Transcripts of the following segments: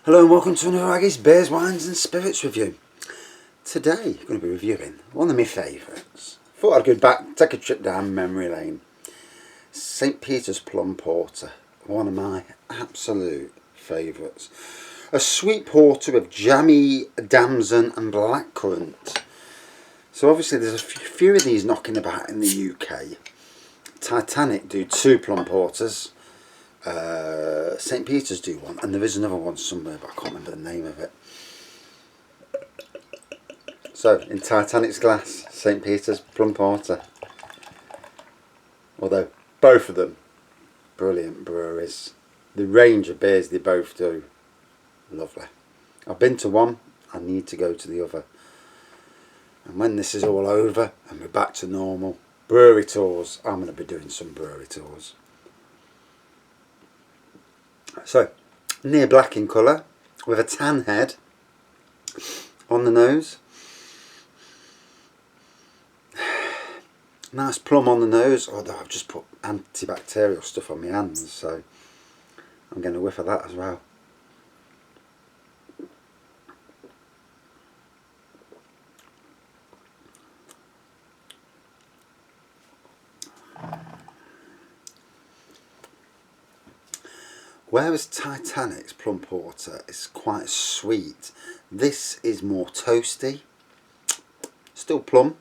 Hello and welcome to another Aggie's Beers, Wines and Spirits review. Today I'm going to be reviewing one of my favourites. Thought I'd go back, take a trip down memory lane. St. Peters Plum Porter, one of my absolute favourites. A sweet porter with jammy damson and blackcurrant. So obviously there's a few of these knocking about in the UK. Titanic do 2 plum porters. St. Peters do one, and there is another one somewhere, but I can't remember the name of it. So, in Titanic's glass, St. Peters Plum Porter. Although, both of them, brilliant breweries. The range of beers they both do, lovely. I've been to one, I need to go to the other. And when this is all over, and we're back to normal, brewery tours, I'm going to be doing some brewery tours. So, near black in colour, with a tan head on the nose. Nice plum on the nose, although I've just put antibacterial stuff on my hands, so I'm getting a whiff of that as well. Whereas Titanic's Plum Porter is quite sweet, this is more toasty, still plum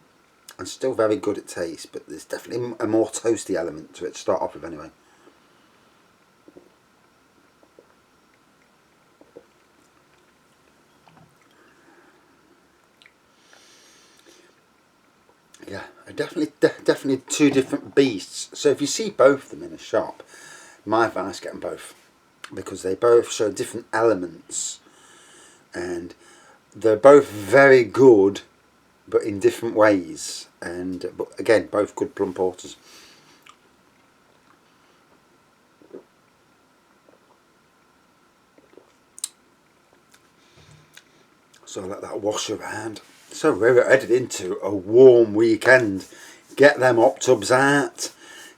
and still very good at taste, but there's definitely a more toasty element to it to start off with anyway. Yeah, definitely two different beasts. So if you see both of them in a shop, my advice, get them both, because they both show different elements and they're both very good, but in different ways. And but again, both good plum porters. So I let that wash around. So we're headed into a warm weekend. Get them hot tubs out,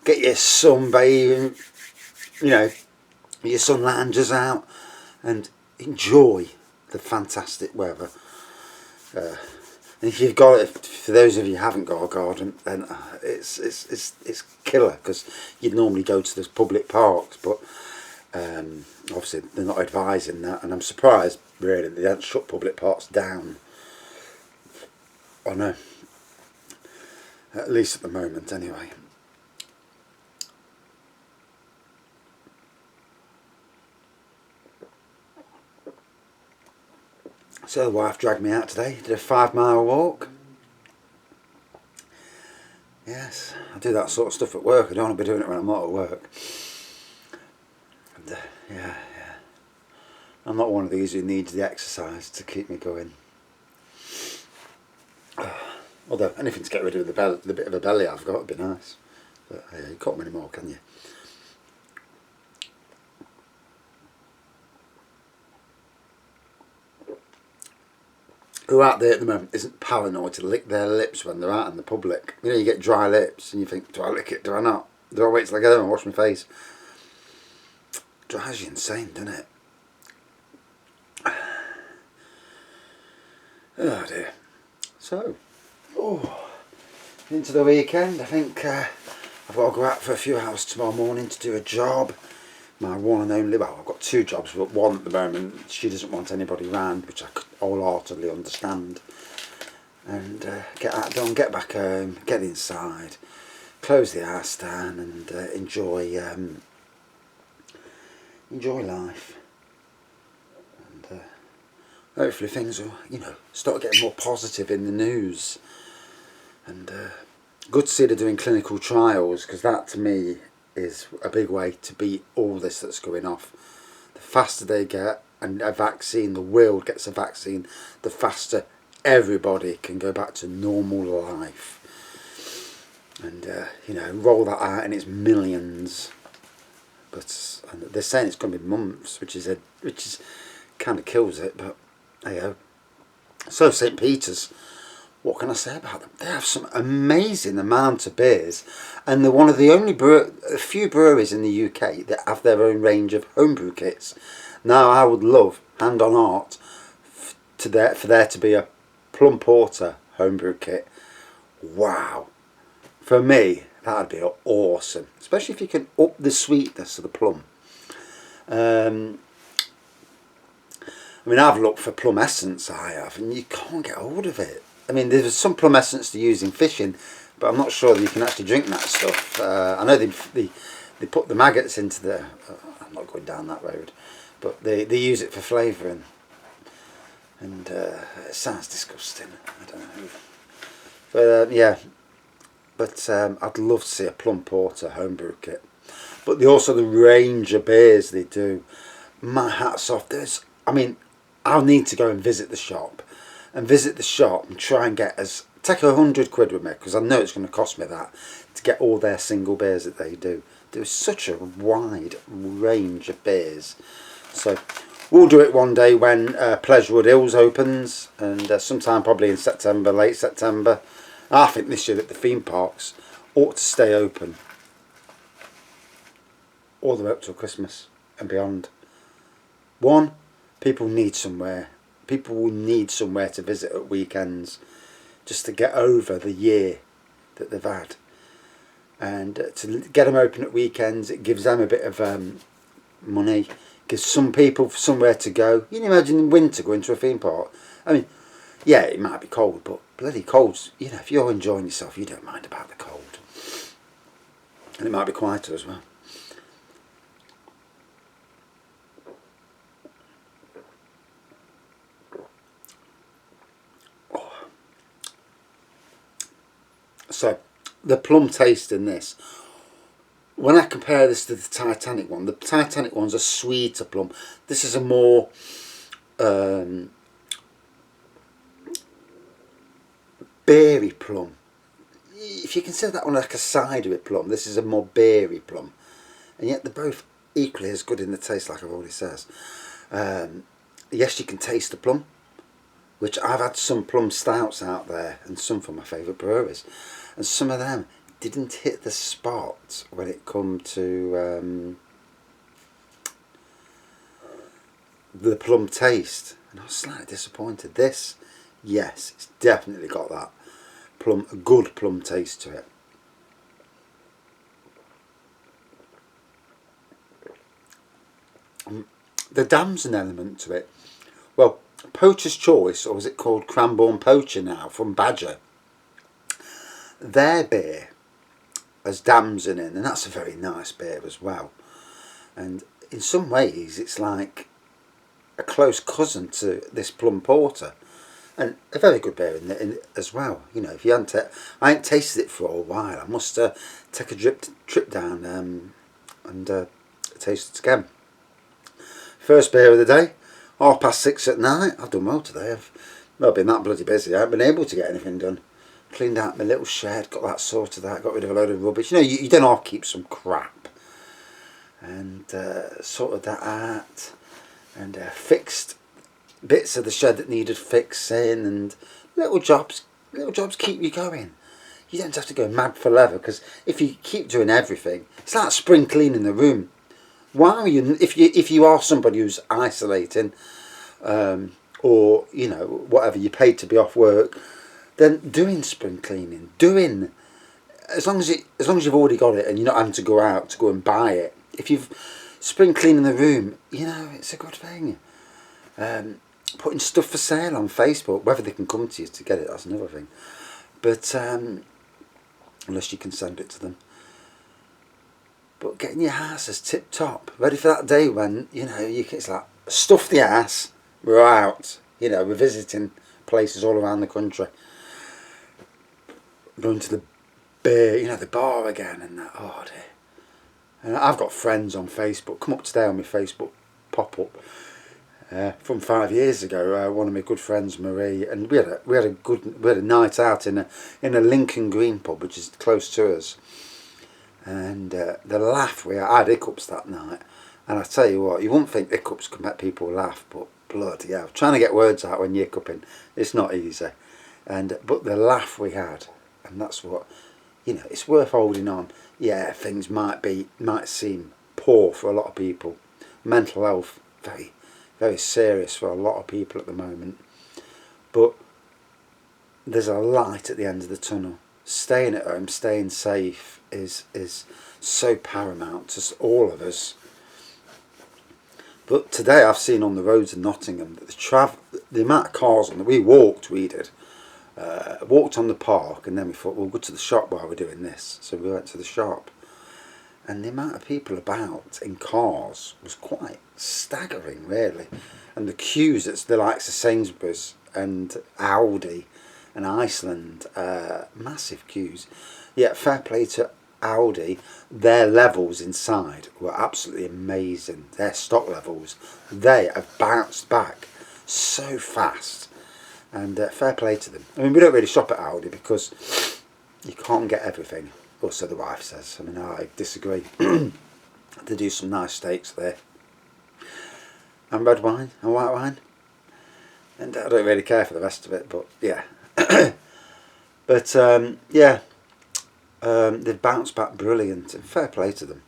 get your sunbathing, your sun loungers out, and enjoy the fantastic weather. And if you've got it, for those of you who haven't got a garden, then it's killer, because you'd normally go to the public parks, but obviously they're not advising that, and I'm surprised really they don't shut public parks down. I know, at least at the moment anyway. So the wife dragged me out today, did a 5-mile walk. Yes, I do that sort of stuff at work. I don't want to be doing it when I'm not at work. And, yeah. I'm not one of these who needs the exercise to keep me going. Although anything to get rid of the bit of a belly I've got would be nice. But yeah, you can't win anymore, can you? Who out there at the moment isn't paranoid to lick their lips when they're out in the public? You know, you get dry lips and you think, do I lick it, do I not? Do I wait till I get home and wash my face? Drives you insane, doesn't it? Oh dear. So, into the weekend. I think I've got to go out for a few hours tomorrow morning to do a job. My one and only, well, I've got 2 jobs, but one at the moment, she doesn't want anybody round, which I could wholeheartedly understand. And get that done, get back home, get inside, close the house down, and enjoy life. And hopefully things will, start getting more positive in the news. And good to see they're doing clinical trials, because that to me is a big way to beat all this that's going off. The faster they get a vaccine, the world gets a vaccine, the faster everybody can go back to normal life. And roll that out and it's millions. But they're saying it's going to be months, which is kind of kills it. But hey ho. So St. Peters what can I say about them? They have some amazing amount of beers, and they're one of the only a few breweries in the UK that have their own range of homebrew kits. Now, I would love, hand on heart, for there to be a Plum Porter homebrew kit. Wow. For me, that'd be awesome. Especially if you can up the sweetness of the plum. I mean, I've looked for plum essence, I have, and you can't get hold of it. I mean, there's some plum essence to use in fishing, but I'm not sure that you can actually drink that stuff. I know they put the maggots into the... I'm not going down that road. But they use it for flavouring. And it sounds disgusting. I don't know. But yeah. But I'd love to see a Plum Porter homebrew kit. But also the range of beers they do. My hat's off. I mean, I'll need to go and visit the shop. And try and take £100 with me, because I know it's going to cost me that, to get all their single beers that they do. There's such a wide range of beers. So we'll do it one day when Pleasurewood Hills opens, and sometime probably in September, late September. I think this year that the theme parks ought to stay open all the way up till Christmas and beyond. One, people need somewhere. People will need somewhere to visit at weekends just to get over the year that they've had. And to get them open at weekends, it gives them a bit of money. Gives some people somewhere to go. You can imagine in winter going to a theme park. I mean, yeah, it might be cold, but bloody cold. You know, if you're enjoying yourself, you don't mind about the cold. And it might be quieter as well. So, the plum taste in this, when I compare this to the Titanic one, the Titanic one's a sweeter plum. This is a more berry plum. If you consider that one like a cidery plum, this is a more berry plum. And yet they're both equally as good in the taste, like I've already said. Yes, you can taste the plum, which I've had some plum stouts out there, and some from my favourite breweries. And some of them didn't hit the spot when it come to the plum taste. And I was slightly disappointed. This, yes, it's definitely got that plum, a good plum taste to it. The damson element to it, well, Poacher's Choice, or is it called Cranbourne Poacher now, from Badger, their beer has damson in, and that's a very nice beer as well. And in some ways it's like a close cousin to this Plum Porter, and a very good beer in as well. You know, if you hadn't, I ain't tasted it for a while. I must take a trip down and taste it again. First beer of the day, 6:30 at night. I've done well today. I've been that bloody busy. I haven't been able to get anything done. Cleaned out my little shed, got that sorted out, got rid of a load of rubbish. You know, you don't have to keep some crap. And sorted that out. And fixed bits of the shed that needed fixing, and little jobs keep you going. You don't have to go mad for leather, because if you keep doing everything, it's like spring cleaning the room. Why are you, if you are somebody who's isolating, or you know, whatever, you paid to be off work, then doing spring cleaning, as long as you've already got it and you're not having to go out to go and buy it. If you've spring cleaning the room, you know, it's a good thing. Putting stuff for sale on Facebook, whether they can come to you to get it, that's another thing. But unless you can send it to them. But getting your house as tip top, ready for that day when, you know, it's like, stuff the ass, we're out. You know, we're visiting places all around the country. Going to the beer, you know, the bar again, and that, oh dear. And I've got friends on Facebook, come up today on my Facebook pop-up, from 5 years ago. One of my good friends, Marie, and we had a night out in a Lincoln Green pub, which is close to us. And the laugh I had hiccups that night, and I tell you what, you wouldn't think hiccups could make people laugh, but bloody hell, trying to get words out when you're hiccuping, it's not easy. But the laugh we had, and that's what, you know, it's worth holding on. Yeah, things might seem poor for a lot of people. Mental health, very, very serious for a lot of people at the moment. But there's a light at the end of the tunnel. Staying at home, staying safe is so paramount to all of us. But today I've seen on the roads in Nottingham that the amount of cars on we walked on the park, and then we thought we'll go to the shop while we're doing this. So we went to the shop, and the amount of people about in cars was quite staggering, really. And the queues at the likes of Sainsbury's and Audi and Iceland, massive queues. Yet fair play to Audi, their levels inside were absolutely amazing. Their stock levels, they have bounced back so fast, and fair play to them. I mean, we don't really shop at Audi because you can't get everything, or so the wife says. I mean, I disagree. They do some nice steaks there, and red wine and white wine, and I don't really care for the rest of it, but yeah. But yeah, they've bounced back brilliant, and fair play to them.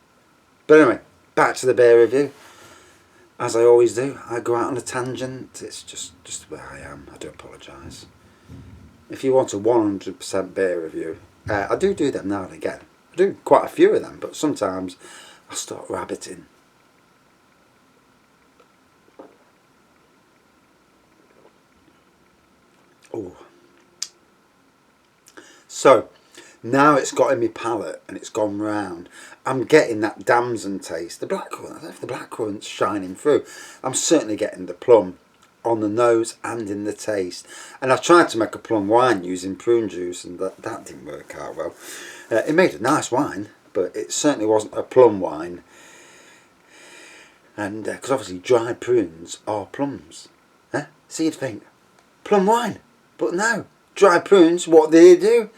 But anyway, back to the beer review. As I always do, I go out on a tangent. It's just where I am. I do apologise. If you want a 100% beer review, I do them now and again. I do quite a few of them, but sometimes I start rabbiting. Oh. So, now it's got in my palate and it's gone round. I'm getting that damson taste. The blackcurrant, I don't know if the blackcurrant's shining through. I'm certainly getting the plum on the nose and in the taste. And I tried to make a plum wine using prune juice, and that didn't work out well. It made a nice wine, but it certainly wasn't a plum wine. And because obviously dried prunes are plums. So you'd think, plum wine. But no, dried prunes, what do you do?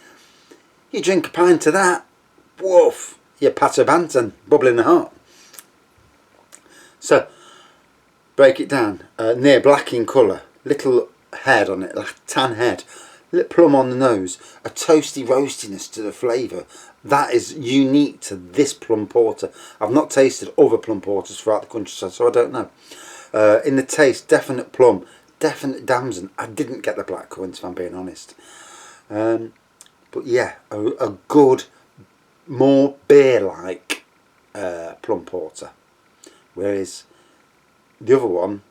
You drink a pint of that, woof, you're patter banton, bubbling hot. So, break it down. Near black in colour, little head on it, like tan head, little plum on the nose, a toasty roastiness to the flavour. That is unique to this plum porter. I've not tasted other plum porters throughout the country, so I don't know. In the taste, definite plum, definite damson. I didn't get the blackcurrant, if I'm being honest. But yeah, a good, more beer-like plum porter. Whereas the other one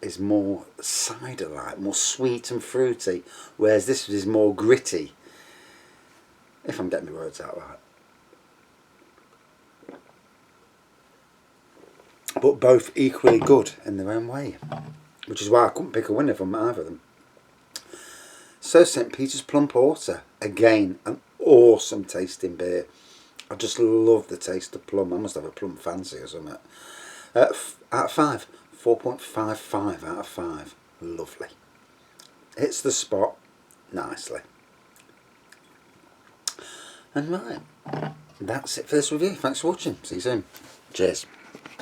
is more cider-like, more sweet and fruity. Whereas this is more gritty. If I'm getting my words out right. But both equally good in their own way. Which is why I couldn't pick a winner from either of them. So St. Peters Plum Porter, again, an awesome tasting beer. I just love the taste of plum. I must have a plum fancy or something. Out of 5, 4.55 out of 5. Lovely. Hits the spot nicely. And right, that's it for this review. Thanks for watching. See you soon. Cheers.